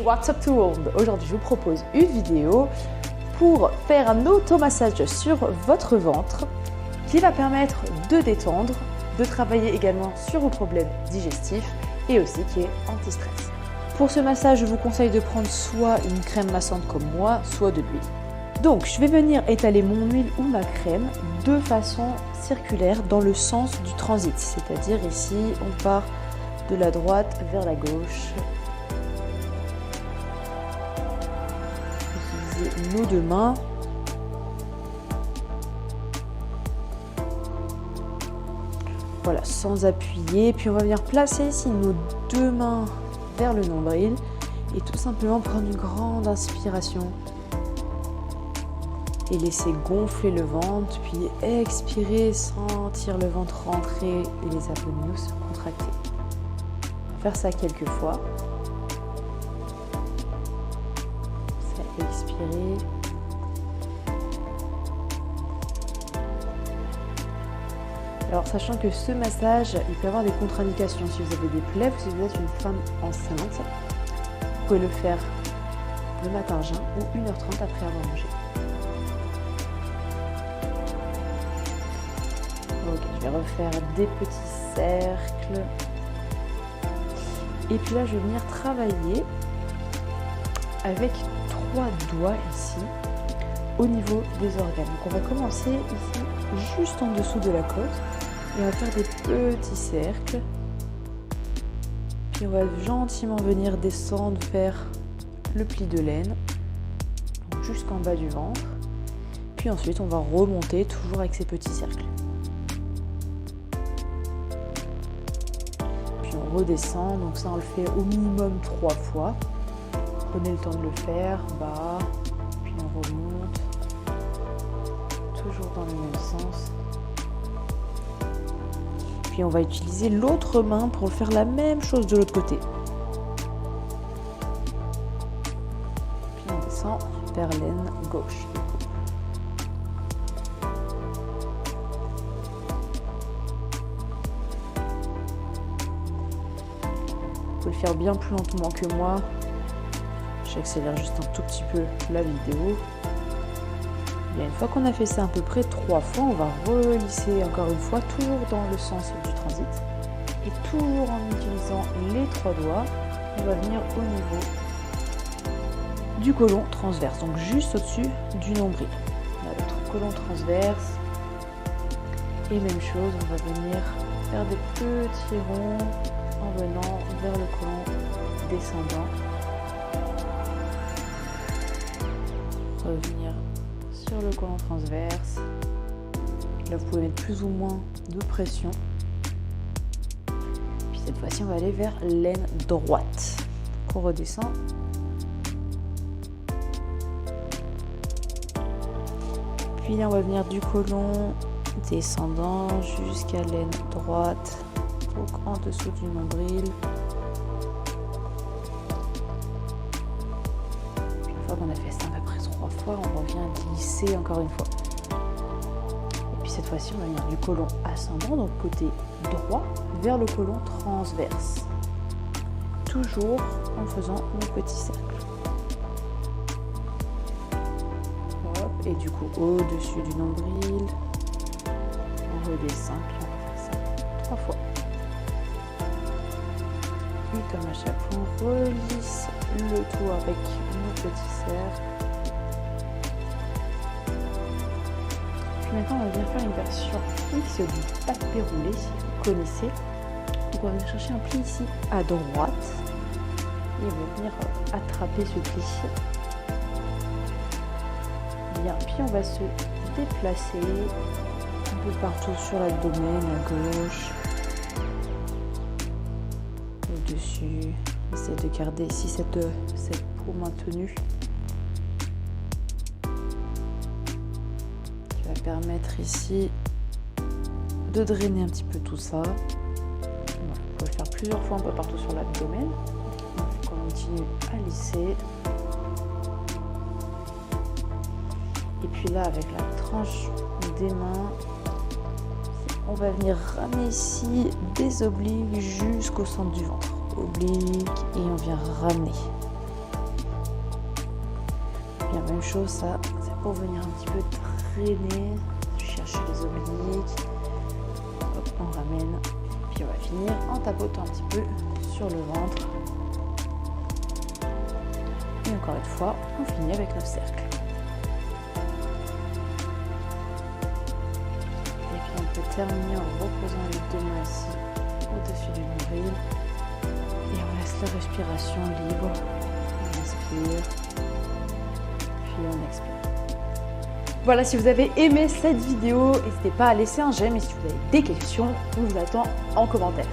what's up tout le monde? Aujourd'hui, je vous propose une vidéo pour faire un automassage sur votre ventre qui va permettre de détendre, de travailler également sur vos problèmes digestifs et aussi qui est anti-stress. Pour ce massage, je vous conseille de prendre soit une crème massante comme moi, soit de l'huile. Donc, je vais venir étaler mon huile ou ma crème de façon circulaire dans le sens du transit. C'est-à-dire ici, on part de la droite vers la gauche. Utilisez nos deux mains. Voilà, sans appuyer. Puis on va venir placer ici nos deux mains vers le nombril et tout simplement prendre une grande inspiration. Et laisser gonfler le ventre, puis expirer, sentir le ventre rentrer et les abdominaux se contracter. On va faire ça quelques fois. Ça, expirer. Alors, sachant que ce massage, il peut avoir des contre-indications. Si vous avez des plaies, si vous êtes une femme enceinte, vous pouvez le faire le matin à jeun ou 1h30 après avoir mangé. Ok, je vais refaire des petits cercles. Et puis là, je vais venir travailler avec 3 doigts ici, au niveau des organes. Donc on va commencer ici, juste en dessous de la côte. Et on va faire des petits cercles. Puis on va gentiment venir descendre vers le pli de l'aine, jusqu'en bas du ventre. Puis ensuite, on va remonter toujours avec ces petits cercles. Redescend, donc ça on le fait au minimum 3 fois. Prenez le temps de le faire, bas, puis on remonte, toujours dans le même sens. Puis on va utiliser l'autre main pour faire la même chose de l'autre côté. Puis on descend vers l'aine gauche. Vous pouvez le faire bien plus lentement que moi. J'accélère juste un tout petit peu la vidéo. Et une fois qu'on a fait ça à peu près 3 fois, on va relisser encore une fois, toujours dans le sens du transit. Et toujours en utilisant les 3 doigts, on va venir au niveau du côlon transverse, donc juste au-dessus du nombril. On a notre côlon transverse. Et même chose, on va venir faire des petits ronds en venant vers le côlon descendant. Revenir sur le côlon transverse. Là, vous pouvez mettre plus ou moins de pression. Puis cette fois-ci, on va aller vers l'aine droite. On redescend. Puis là, on va venir du côlon descendant jusqu'à l'aine droite. Donc en dessous du nombril. Une fois qu'on a fait ça à peu près 3 fois, on revient glisser encore une fois. Et puis cette fois-ci, on va venir du côlon ascendant, donc côté droit, vers le côlon transverse. Toujours en faisant nos petits cercles. Hop, et du coup, au-dessus du nombril, on redescend, puis on va faire ça 3 fois. Et comme à chaque fois, on relisse le tout avec nos petits cercles. Puis maintenant, on va venir faire une version X du papé roulé, si vous connaissez. Donc on va venir chercher un pli ici à droite. Et on va venir attraper ce pli. Bien, puis on va se déplacer un peu partout sur l'abdomen, à gauche. Dessus, essayez de garder ici cette peau maintenue qui va permettre ici de drainer un petit peu tout ça. Voilà, vous pouvez le faire plusieurs fois un peu partout sur l'abdomen. On continue à lisser. Et puis là, avec la tranche des mains, on va venir ramener ici des obliques jusqu'au centre du ventre. Oblique et on vient ramener. bien, même chose, ça, c'est pour venir un petit peu traîner, chercher les obliques. Hop, on ramène. Puis on va finir en tapotant un petit peu sur le ventre. Et encore une fois, on finit avec notre cercle. Et puis on peut terminer en reposant les deux mains ici au-dessus du nombril. Et on laisse la respiration libre. On inspire, puis on expire. Voilà, si vous avez aimé cette vidéo, n'hésitez pas à laisser un j'aime et si vous avez des questions, on vous attend en commentaire.